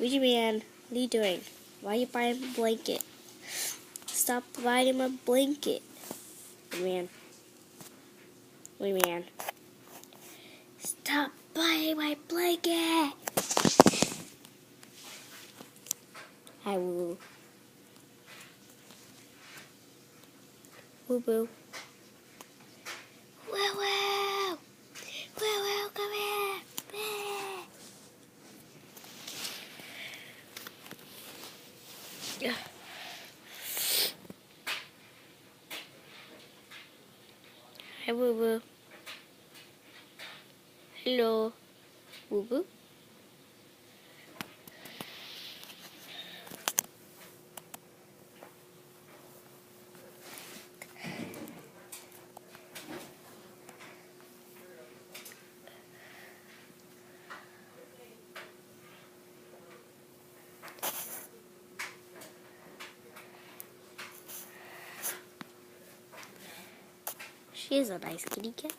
Ouija man, what are you doing? Why are you buying a blanket? Stop buying my blanket. Ouija man. Ouija man. Stop buying my blanket! Hi, woo. Woo boo. Woo woo! Woo woo, come here! Yeah. Hi, woo woo. Hello, woo woo. She's a nice kitty cat.